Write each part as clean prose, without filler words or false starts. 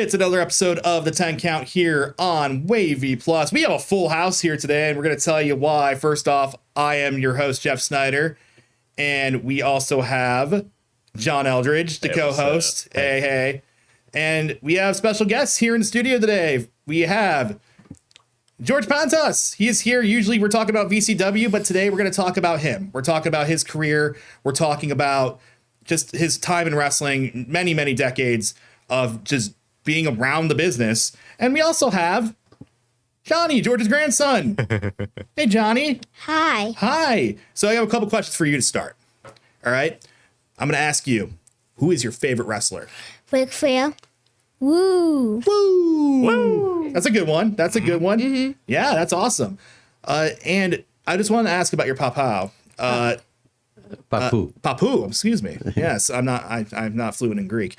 It's another episode of the 10 Count here on WAVY Plus. We have a full house here today, and we're going to tell you why. First off, I am your host, Jeff Snyder, and we also have John Eldridge, the co-host. Hey. And we have special guests here in the studio today. We have George Pantas. He is here. Usually we're talking about VCW, but today we're going to talk about him. We're talking about his career. We're talking about just his time in wrestling, many, many decades of just being around the business. And we also have Johnny, George's grandson. Hey, Johnny. Hi. So I have a couple questions for you to start. All right. I'm going to ask you, who is your favorite wrestler? Ric Flair. Woo. That's a good one. Mm-hmm. Yeah, that's awesome. And I just wanted to ask about your papa. Papu, excuse me. Yes, I'm not fluent in Greek.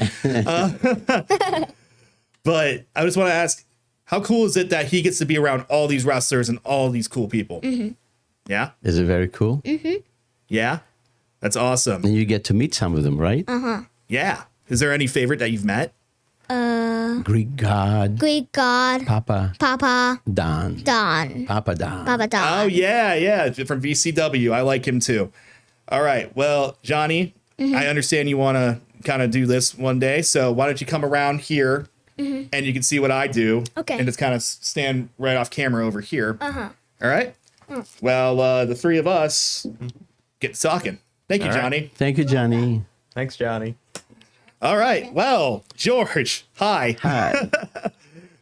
But I just want to ask, how cool is it that he gets to be around all these wrestlers and all these cool people? Mm-hmm. Yeah? Is it very cool? Mm-hmm. Yeah? That's awesome. And you get to meet some of them, right? Uh-huh. Yeah. Is there any favorite that you've met? Greek God. Papa Don. Papa Don. Oh, yeah. From VCW. I like him too. All right. Well, Johnny, I understand you want to kind of do this one day. So why don't you come around here and you can see what I do. Okay. And just kind of stand right off camera over here. Uh-huh. All right. Well, the three of us get talking. Thank you, Johnny. Thank you, Johnny. Thanks, Johnny. All right. Well, George, hi. Hi.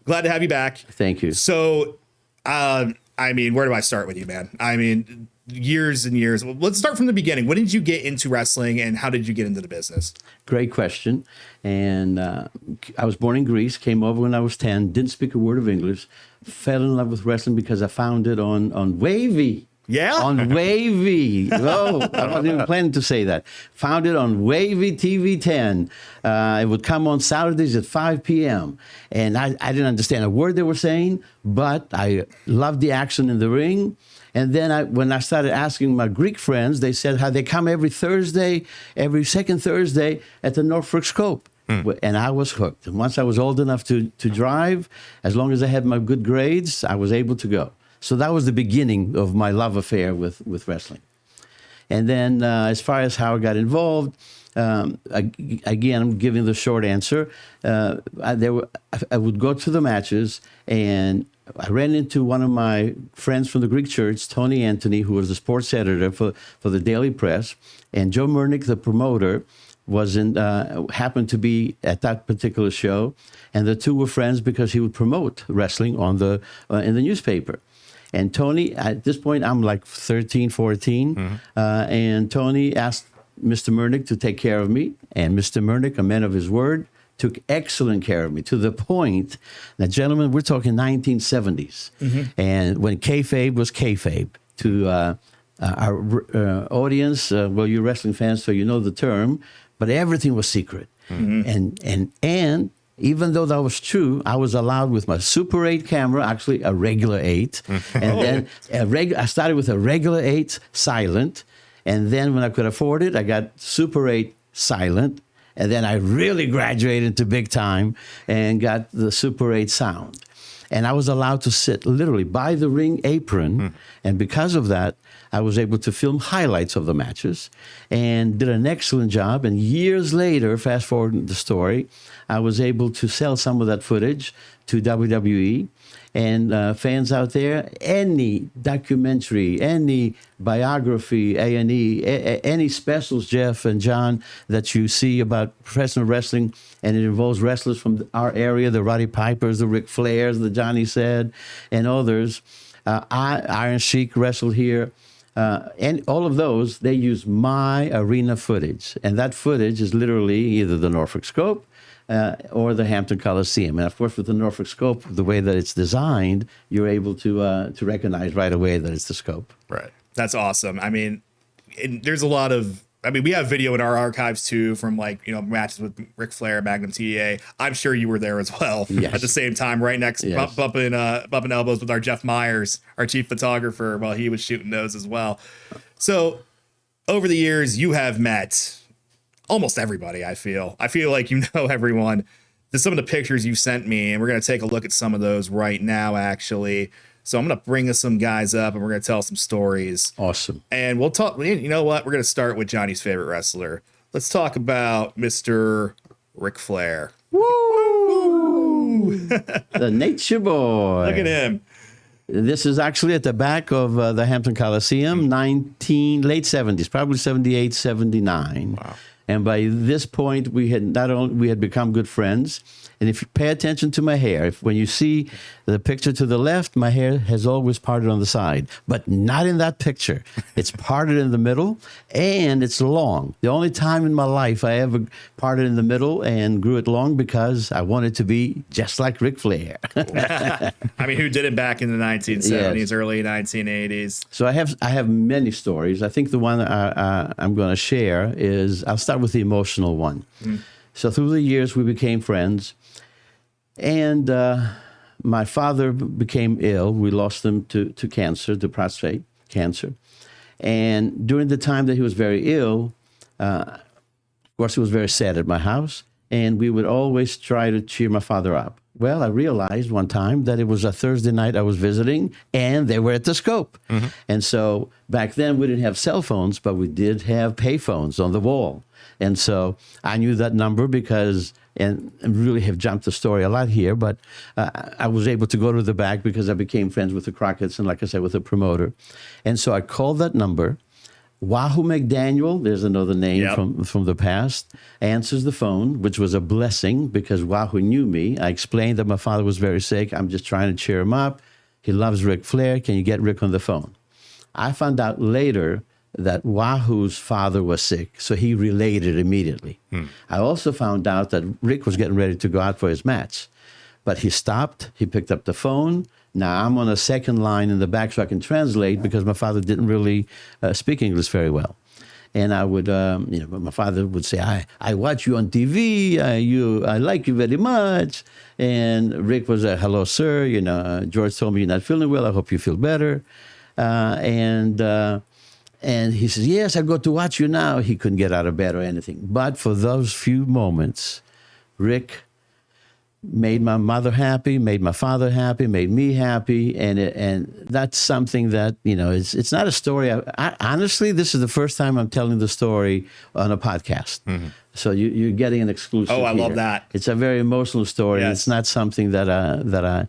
Glad to have you back. Thank you. So, where do I start with you, man? Years and years. Well, let's start from the beginning. When did you get into wrestling and how did you get into the business? Great question. And I was born in Greece, came over when I was 10, didn't speak a word of English, fell in love with wrestling because I found it on WAVY. Yeah? On WAVY. Oh, I wasn't even planning to say that. Found it on WAVY TV 10. It would come on Saturdays at 5 p.m. And I didn't understand a word they were saying, but I loved the action in the ring. And then when I started asking my Greek friends, they said how they come every second Thursday at the Norfolk Scope. And I was hooked. And once I was old enough to drive, as long as I had my good grades, I was able to go. So that was the beginning of my love affair with wrestling. And then as far as how I got involved, again, I'm giving the short answer. I would go to the matches, and I ran into one of my friends from the Greek church, Tony Anthony, who was the sports editor for the Daily Press, and Joe Murnick, the promoter, happened to be at that particular show, and the two were friends because he would promote wrestling in the newspaper. And Tony, at this point, I'm like 13, 14, and Tony asked Mr. Murnick to take care of me, and Mr. Murnick, a man of his word, took excellent care of me to the point that, gentlemen, we're talking 1970s. And when kayfabe was kayfabe, to our audience, well, you're wrestling fans, so you know the term, but everything was secret. And even though that was true, I was allowed with my Super 8 camera, actually a regular 8, and then I started with a regular 8 silent, and then when I could afford it, I got Super 8 silent, and then I really graduated to big time and got the Super 8 sound. And I was allowed to sit literally by the ring apron. And because of that, I was able to film highlights of the matches and did an excellent job. And years later, fast forward the story, I was able to sell some of that footage to WWE. And fans out there, any documentary, any biography, A&E, any specials, Jeff and John, that you see about professional wrestling, and it involves wrestlers from our area, the Roddy Pipers, the Ric Flairs, the Johnny Said, and others. Iron Sheik wrestled here. And all of those, they use my arena footage. And that footage is literally either the Norfolk Scope, or the Hampton Coliseum. And of course, with the Norfolk Scope, the way that it's designed, you're able to recognize right away that it's the Scope. Right. That's awesome. There's a lot of, we have video in our archives too from matches with Ric Flair, Magnum TA. I'm sure you were there as well. Yes. At the same time, right next, Yes. bumping elbows with our Jeff Myers, our chief photographer, while he was shooting those as well. So over the years, you have met almost everybody. I feel like you know everyone some of the pictures you sent me, and we're going to take a look at some of those right now, actually. So I'm going to bring us some guys up, and we're going to tell some stories. Awesome. And we'll talk. You know what? We're going to start with Johnny's favorite wrestler. Let's talk about Mr. Ric Flair. Woo! The Nature Boy. Look at him. This is actually at the back of the Hampton Coliseum, late 70s, probably 78, 79. Wow. And by this point, we had become good friends. And if you pay attention to my hair, when you see the picture to the left, my hair has always parted on the side, but not in that picture. It's parted in the middle, and it's long. The only time in my life I ever parted in the middle and grew it long because I wanted to be just like Ric Flair. I mean, who did it back in the 1970s, Yes. early 1980s? So I have many stories. I think the one I'm going to share is, I'll start with the emotional one. So through the years, we became friends. And my father became ill. We lost him to cancer, to prostate cancer. And during the time that he was very ill, of course, it was very sad at my house. And we would always try to cheer my father up. Well, I realized one time that it was a Thursday night I was visiting, and they were at the Scope. And so back then, we didn't have cell phones, but we did have payphones on the wall. And so I knew that number because, and really have jumped the story a lot here, but I was able to go to the back because I became friends with the Crockett's and, like I said, with the promoter. And so I called that number. Wahoo McDaniel, there's another name from the past, answers the phone, which was a blessing because Wahoo knew me. I explained that my father was very sick. I'm just trying to cheer him up. He loves Ric Flair. Can you get Rick on the phone? I found out later that Wahoo's father was sick, so he related immediately. I also found out that Rick was getting ready to go out for his match, but he stopped, he picked up the phone. Now I'm on a second line in the back so I can translate because my father didn't really speak English very well. And I would, my father would say, I watch you on TV, I like you very much. And Rick was hello, sir, George told me you're not feeling well, I hope you feel better. And he says, yes, I go to watch you now. He couldn't get out of bed or anything. But for those few moments, Rick made my mother happy, made my father happy, made me happy. And that's something that, it's not a story. Honestly, this is the first time I'm telling the story on a podcast. So you're getting an exclusive. Oh, I here. love that. It's a very emotional story. Yes. It's not something that I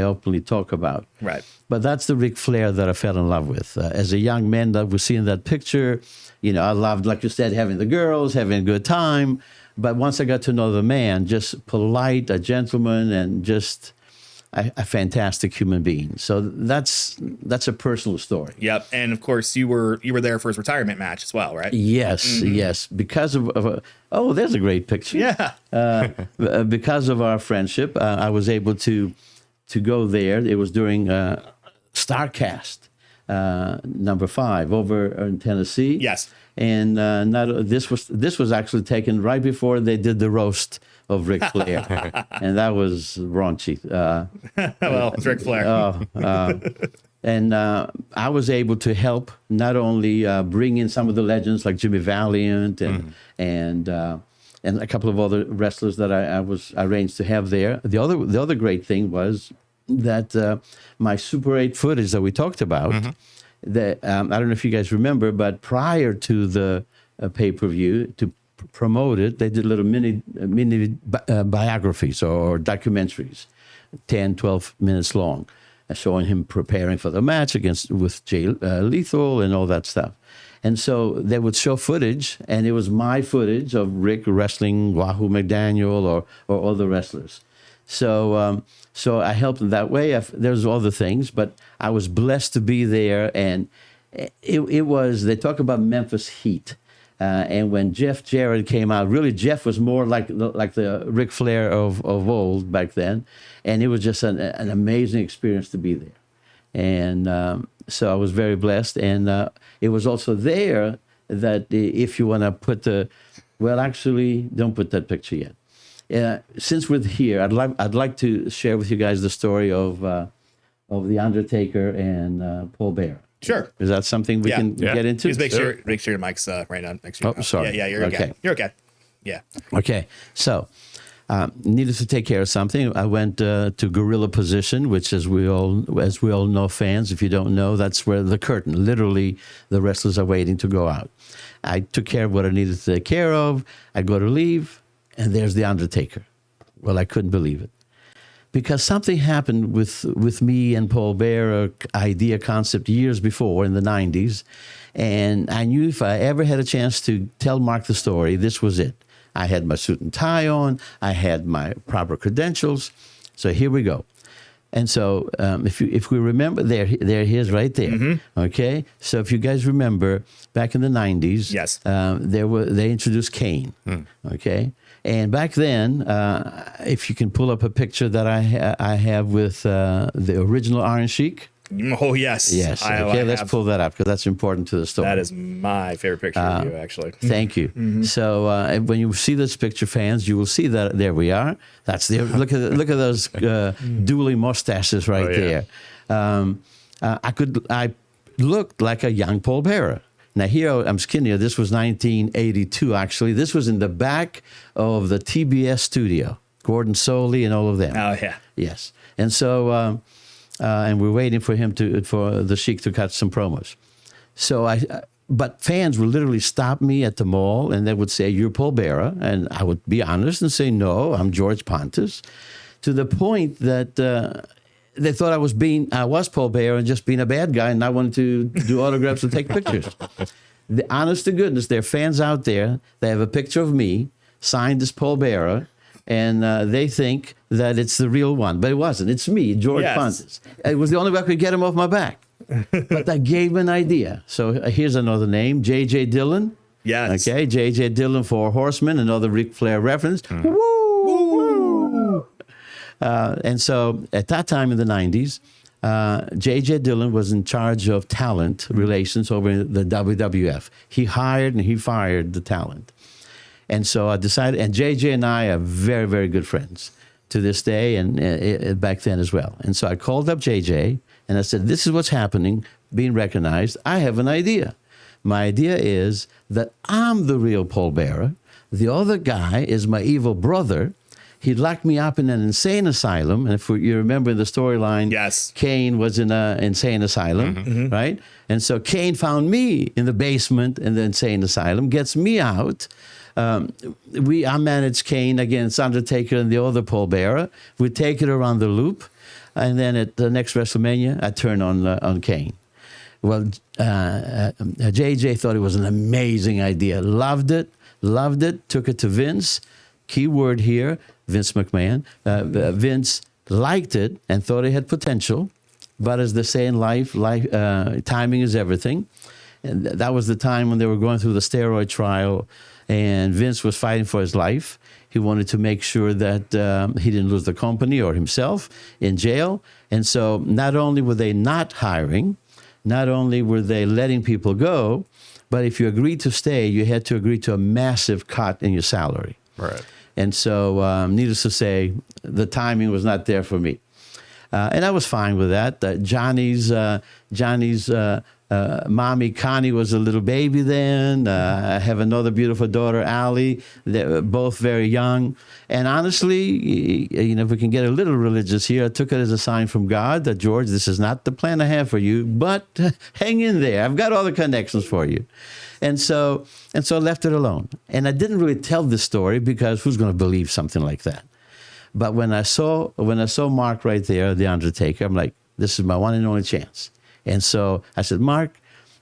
openly talk about. Right. But that's the Ric Flair that I fell in love with. As a young man that was seeing that picture, I loved, like you said, having the girls, having a good time. But once I got to know the man, just polite, a gentleman, and just a fantastic human being. So that's a personal story. Yep. And of course, you were there for his retirement match as well, right? Yes, yes. Because of there's a great picture. Yeah. Because of our friendship, I was able to go there. It was during StarCast number 5 over in Tennessee. Yes. And this was actually taken right before they did the roast of Ric Flair, and that was raunchy. Well, it's Ric Flair. And I was able to help not only bring in some of the legends like Jimmy Valiant and a couple of other wrestlers that I was arranged to have there. The other great thing was that my Super 8 footage that we talked about, that I don't know if you guys remember, but prior to the pay-per-view, to promote it, they did little mini biographies or documentaries, 10, 12 minutes long, showing him preparing for the match with Jay Lethal and all that stuff. And so they would show footage, and it was my footage of Rick wrestling Wahoo McDaniel or other wrestlers. So I helped in that way. There's other things, but I was blessed to be there. And it was, they talk about Memphis Heat. And when Jeff Jarrett came out, really Jeff was more like the Ric Flair of old back then. And it was just an amazing experience to be there. And so I was very blessed. And it was also there that if you want to put actually, don't put that picture yet. Since we're here, I'd like to share with you guys the story of the Undertaker and Paul Bearer. Sure. Is that something we can get into? Just make sure your mic's right on next to your mouth. Sorry. Yeah, you're okay. You're okay. Yeah. Okay. So Needed to take care of something. I went to gorilla position, which, as we all know, fans, if you don't know, that's where the curtain, literally, the wrestlers are waiting to go out. I took care of what I needed to take care of. I go to leave, and there's the Undertaker. Well, I couldn't believe it. Because something happened with me and Paul Bearer, idea, concept, years before in the 90s. And I knew if I ever had a chance to tell Mark the story, this was it. I had my suit and tie on. I had my proper credentials. So here we go. And so if we remember, there he is right there. Mm-hmm. Okay? So if you guys remember, back in the 90s, yes, they introduced Kane. Okay? And back then, if you can pull up a picture that I have with the original Iron Sheik. Oh, yes. Yes. Okay, let's pull that up because that's important to the story. That is my favorite picture of you, actually. Thank you. Mm-hmm. So when you see this picture, fans, you will see that there we are. That's there. Look at those dueling mustaches right there. I looked like a young Paul Bearer. Now here I'm skinnier. This was 1982, actually. This was in the back of the TBS studio. Gordon Soley and all of them. Oh yeah. Yes. And so. And we're waiting for for the Sheik to cut some promos. So but fans would literally stop me at the mall and they would say, "You're Paul Bearer," and I would be honest and say, "No, I'm George Pantas," to the point that they thought I was Paul Bearer and just being a bad guy and not wanting to do autographs and take pictures. Honest to goodness, there are fans out there. They have a picture of me signed as Paul Bearer. And they think that it's the real one. But it wasn't. It's me, George Pantas. It was the only way I could get him off my back. But I gave him an idea. So here's another name, J.J. Dillon. Yes. Okay, J.J. Dillon, Four Horsemen, another Ric Flair reference. Woo! And so at that time in the 90s, J.J. Dillon was in charge of talent relations over the WWF. He hired and he fired the talent. And so I decided, and JJ and I are very, very good friends to this day and back then as well. And so I called up JJ and I said, "This is what's happening, being recognized. I have an idea. My idea is that I'm the real Paul Bearer. The other guy is my evil brother. He locked me up in an insane asylum." And if you remember the storyline, yes, Kane was in an insane asylum, right? And so Kane found me in the basement in the insane asylum, gets me out. I managed Kane against Undertaker and the other Paul Bearer. We take it around the loop, and then at the next WrestleMania, I turn on Kane. Well, JJ thought it was an amazing idea. Loved it. Took it to Vince. Key word here, Vince McMahon. Vince liked it and thought it had potential, but as they say in life, timing is everything. And that was the time when they were going through the steroid trial. And Vince was fighting for his life. He wanted to make sure that he didn't lose the company or himself in jail. And so not only were they not hiring, not only were they letting people go, but if you agreed to stay, you had to agree to a massive cut in your salary. Right. And so needless to say, the timing was not there for me. And I was fine with that. Johnny's mommy, Connie, was a little baby then. I have another beautiful daughter, Allie. They're both very young. And honestly, if we can get a little religious here, I took it as a sign from God that, George, this is not the plan I have for you, but hang in there. I've got all the connections for you. And so I left it alone. And I didn't really tell this story because who's going to believe something like that? But when I saw Mark right there, the Undertaker, I'm like, this is my one and only chance. And so I said, "Mark,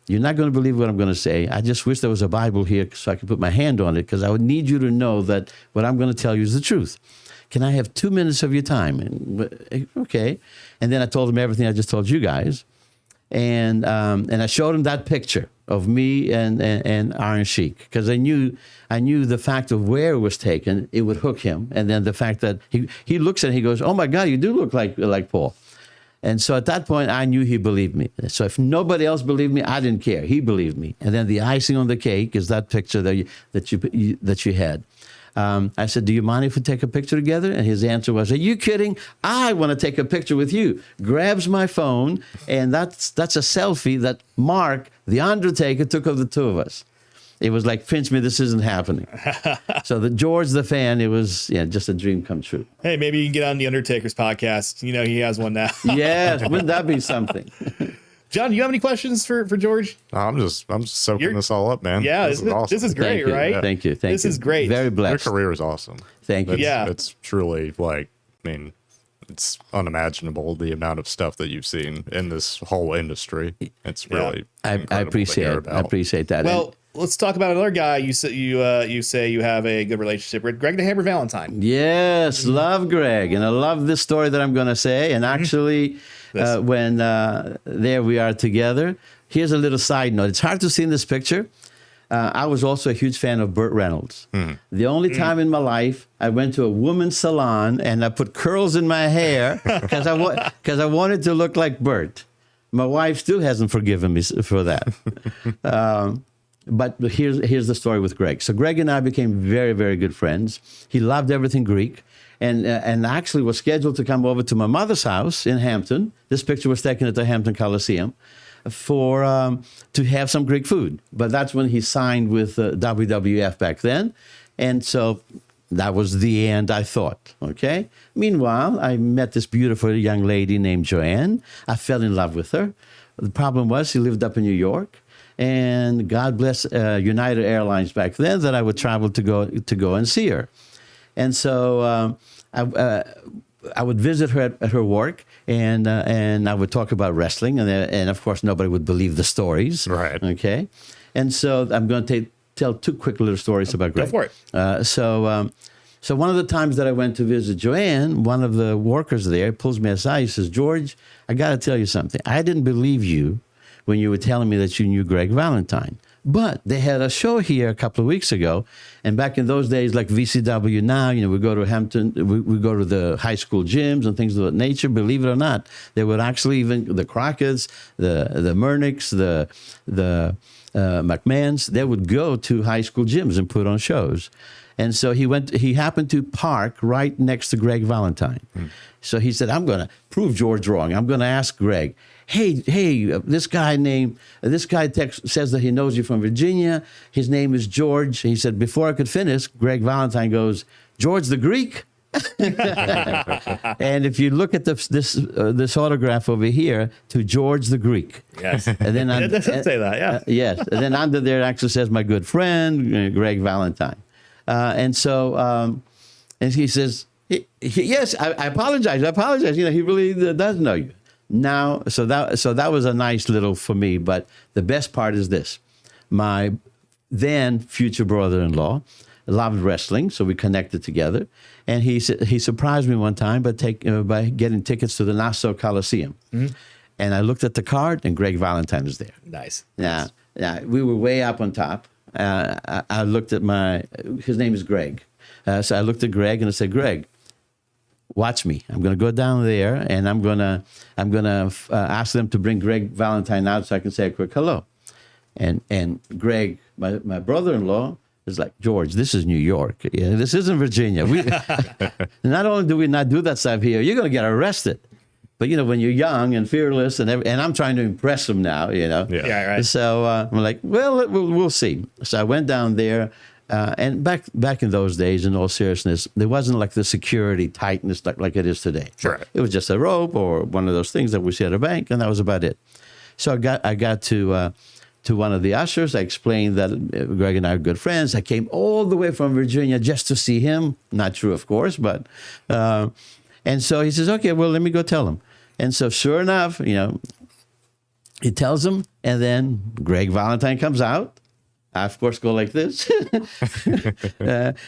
you're not going to believe what I'm going to say. I just wish there was a Bible here so I could put my hand on it because I would need you to know that what I'm going to tell you is the truth. Can I have 2 minutes of your time?" And, okay. And then I told him everything I just told you guys. And I showed him that picture of me and Iron Sheik because I knew the fact of where it was taken, it would hook him. And then the fact that he looks at it, he goes, "Oh my God, you do look like Paul." And so at that point, I knew he believed me. So if nobody else believed me, I didn't care. He believed me. And then the icing on the cake is that picture that you had. I said, "Do you mind if we take a picture together?" And his answer was, "Are you kidding? I want to take a picture with you." Grabs my phone, and that's a selfie that Mark, the Undertaker, took of the two of us. It was like, pinch me, this isn't happening. So the George the fan, it was just a dream come true. Hey, maybe you can get on the Undertaker's podcast. You know, he has one now. Yes, wouldn't that be something? John, do you have any questions for George? I'm just soaking this all up, man. Yeah, this is awesome. This is great, Thank you. right? Thank you. This is great. Very blessed. Your career is awesome. Thank you. Yeah. It's truly like, I mean, it's unimaginable the amount of stuff that you've seen in this whole industry. It's really I incredible appreciate to hear it. I about. appreciate that. Well, let's talk about another guy. You say you have a good relationship with Greg the Hammer Valentine. Yes, love Greg, and I love this story that I'm going to say. And actually, when there we are together, here's a little side note. It's hard to see in this picture. I was also a huge fan of Burt Reynolds. The only time in my life I went to a woman's salon and I put curls in my hair because I wanted to look like Burt. My wife still hasn't forgiven me for that. But here's the story with Greg. So Greg and I became very, very good friends. He loved everything Greek, and actually was scheduled to come over to my mother's house in Hampton. This picture was taken at the Hampton Coliseum to have some Greek food. But that's when he signed with WWF back then, and so that was the end, I thought. Okay. Meanwhile, I met this beautiful young lady named Joanne. I fell in love with her. The problem was she lived up in New York. And God bless United Airlines back then that I would travel to go and see her. And so I would visit her at her work, and I would talk about wrestling, and of course nobody would believe the stories. Right. Okay. And so I'm going to tell two quick little stories about Greg. Go for it. So one of the times that I went to visit Joanne, one of the workers there pulls me aside. He says, "George, I got to tell you something. I didn't believe you when you were telling me that you knew Greg Valentine. But they had a show here a couple of weeks ago, and back in those days, like VCW now, we go to Hampton, we go to the high school gyms and things of that nature. Believe it or not, they would actually, even the Crockett's, the Murnicks, the McMahons, they would go to high school gyms and put on shows. And so he happened to park right next to Greg Valentine. So he said, I'm going to prove George wrong. I'm going to ask Greg, hey, this guy says that he knows you from Virginia. His name is George. He said, before I could finish, Greg Valentine goes, George the Greek? And if you look at this autograph over here, to George the Greek. Yes. And then It doesn't say that, yeah. yes. And then under there it actually says, my good friend, Greg Valentine. And so, and he says, yes, I apologize. He really does know you. Now, so that was a nice little for me. But the best part is this: my then future brother-in-law loved wrestling, so we connected together. And he surprised me one time by getting tickets to the Nassau Coliseum. Mm-hmm. And I looked at the card, and Greg Valentine was there. Nice. Yeah, we were way up on top. I looked at his name is Greg. So I looked at Greg and I said, Greg, watch me. I'm going to go down there and I'm going to ask them to bring Greg Valentine out so I can say a quick hello. And Greg, my brother-in-law, is like, George, this is New York. Yeah, this isn't Virginia. Not only do we not do that stuff here, you're going to get arrested. But, when you're young and fearless and I'm trying to impress them now, Yeah, right. So I'm like, well, we'll see. So I went down there. And back in those days, in all seriousness, there wasn't like the security tightness like it is today. Sure. It was just a rope or one of those things that we see at a bank, and that was about it. So I got to one of the ushers. I explained that Greg and I are good friends. I came all the way from Virginia just to see him. Not true, of course, but and so he says, okay, well, let me go tell him. And so sure enough, he tells him, and then Greg Valentine comes out. I, of course, go like this.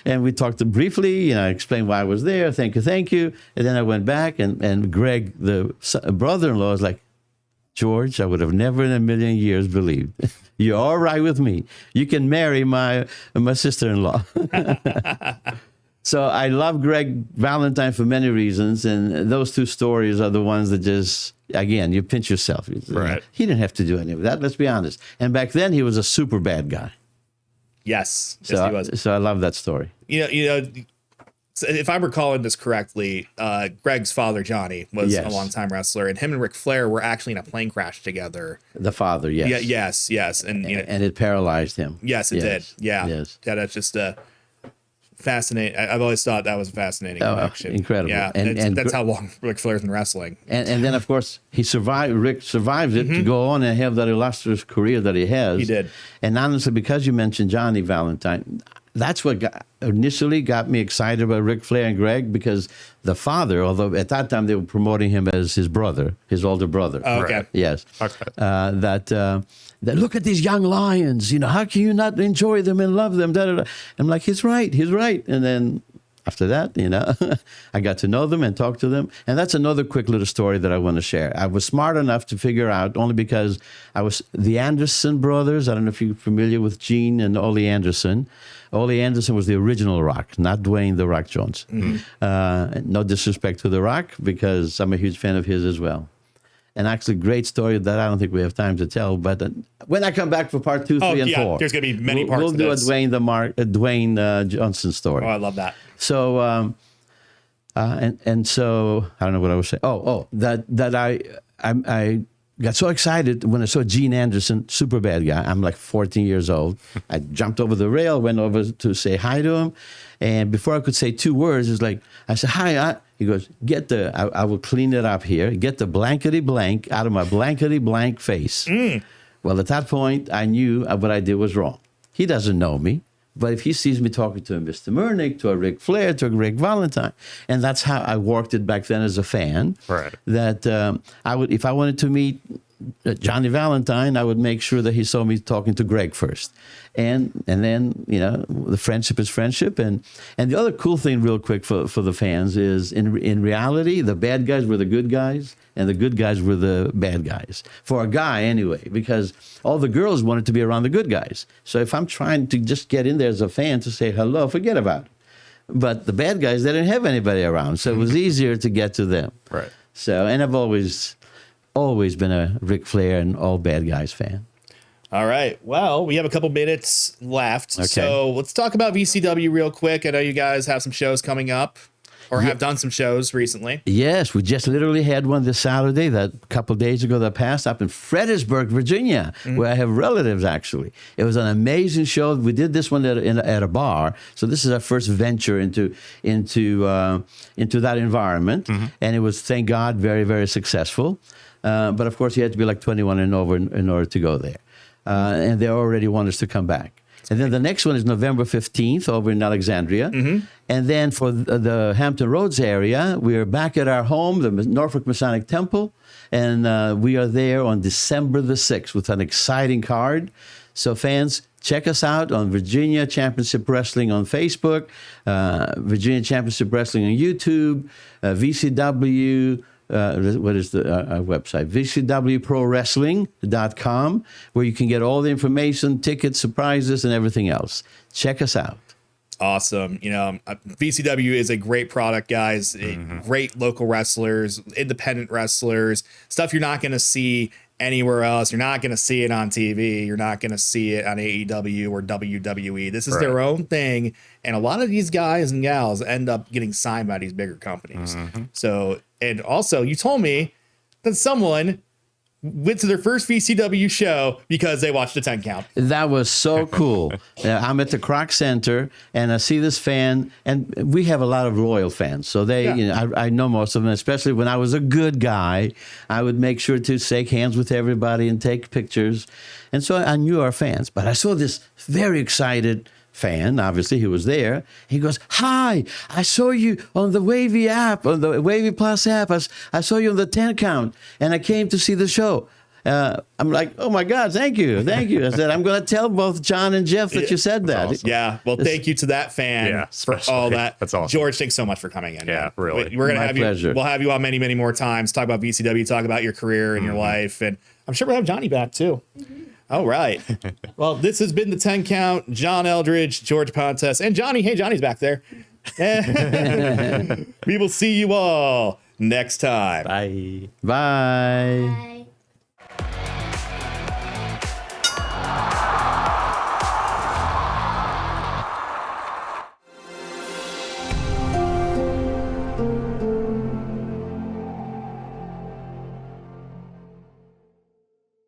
And we talked briefly, I explained why I was there. Thank you. And then I went back, and Greg, the brother-in-law, is like, George, I would have never in a million years believed. You're all right with me. You can marry my sister-in-law. So I love Greg Valentine for many reasons, and those two stories are the ones that just, again, you pinch yourself. Right. He didn't have to do any of that, let's be honest. And back then, he was a super bad guy. Yes. So, Yes, he was. So I love that story. So if I'm recalling this correctly, Greg's father, Johnny, was a longtime wrestler, and him and Ric Flair were actually in a plane crash together. The father, yes. Yeah, yes. And it paralyzed him. Yes, it did. Yeah. Yes. Yeah, that's just fascinating. I've always thought that was a fascinating connection. Incredible. Yeah, and that's how long Ric Flair's been wrestling. And then, of course, Rick survived it to go on and have that illustrious career that he has. He did. And honestly, because you mentioned Johnny Valentine, that's what initially got me excited about Ric Flair and Greg, because the father, although at that time they were promoting him as his brother, his older brother. Oh, okay. Yes. Okay. That look at these young lions, how can you not enjoy them and love them? Da, da, da. I'm like, he's right. And then after that, I got to know them and talk to them. And that's another quick little story that I want to share. I was smart enough to figure out, only because the Anderson brothers. I don't know if you're familiar with Gene and Ole Anderson. Ole Anderson was the original Rock, not Dwayne "The Rock" Johnson. No disrespect to The Rock, because I'm a huge fan of his as well. And actually, great story that I don't think we have time to tell. But when I come back for part 2, 3, and 4, there's going to be many parts. We'll of do this. a Dwayne Johnson story. Oh, I love that. So, and so I don't know what I was saying. That I got so excited when I saw Gene Anderson, super bad guy. I'm like 14 years old. I jumped over the rail, went over to say hi to him. And before I could say 2 words, it's like, I said, hi. He goes, I will clean it up here. Get the blankety blank out of my blankety blank face. Well, at that point, I knew what I did was wrong. He doesn't know me. But if he sees me talking to a Mr. Murnick, to a Ric Flair, to a Greg Valentine, and that's how I worked it back then as a fan. Right. That I would, if I wanted to meet Johnny Valentine, I would make sure that he saw me talking to Greg first, and then the friendship is friendship. And the other cool thing, real quick for the fans, is in reality, the bad guys were the good guys, and the good guys were the bad guys, for a guy anyway, because all the girls wanted to be around the good guys. So if I'm trying to just get in there as a fan to say hello, forget about it. But the bad guys, they didn't have anybody around, so it was easier to get to them. Right. So, and I've always been a Ric Flair and all bad guys fan. All right. Well, we have a couple minutes left. Okay. So let's talk about VCW real quick. I know you guys have some shows coming up, or have done some shows recently. Yes, we just literally had one this Saturday, that a couple of days ago that passed, up in Fredericksburg, Virginia, where I have relatives, actually. It was an amazing show. We did this one at a bar. So this is our first venture into that environment. And it was, thank God, very, very successful. But of course, you had to be like 21 and over in order to go there. And they already want us to come back. And then the next one is November 15th over in Alexandria. And then for the Hampton Roads area, we are back at our home, the Norfolk Masonic Temple. And we are there on December the 6th with an exciting card. So fans, check us out on Virginia Championship Wrestling on Facebook, Virginia Championship Wrestling on YouTube, VCW. What is our website? VCWProWrestling.com, where you can get all the information, tickets, surprises, and everything else. Check us out. Awesome. VCW is a great product, guys. Great local wrestlers, independent wrestlers, stuff you're not going to see anywhere else. You're not going to see it on TV. You're not going to see it on AEW or WWE. This is their own thing. And a lot of these guys and gals end up getting signed by these bigger companies. So, and also you told me that someone went to their first VCW show because they watched a 10 count. That was so cool. I'm at the Kroc Center, and I see this fan, and we have a lot of loyal fans. So I know most of them, especially when I was a good guy. I would make sure to shake hands with everybody and take pictures. And so I knew our fans. But I saw this very excited fan, obviously, he was there. He goes, hi, I saw you on the WAVY app, on the WAVY Plus app. I saw you on the 10 count, and I came to see the show. I'm like, oh my God, thank you. I said, I'm going to tell both John and Jeff that you said that. Awesome. Yeah. Well, thank you to that fan for all that. That's awesome. George, thanks so much for coming in. Yeah, really. We're going to My have pleasure. you. We'll have you on many, many more times. Talk about VCW, talk about your career and your life. And I'm sure we'll have Johnny back too. All right. Well, this has been the 10 count. John Eldridge, George Pantas, and Johnny. Hey, Johnny's back there. We will see you all next time. Bye. Bye.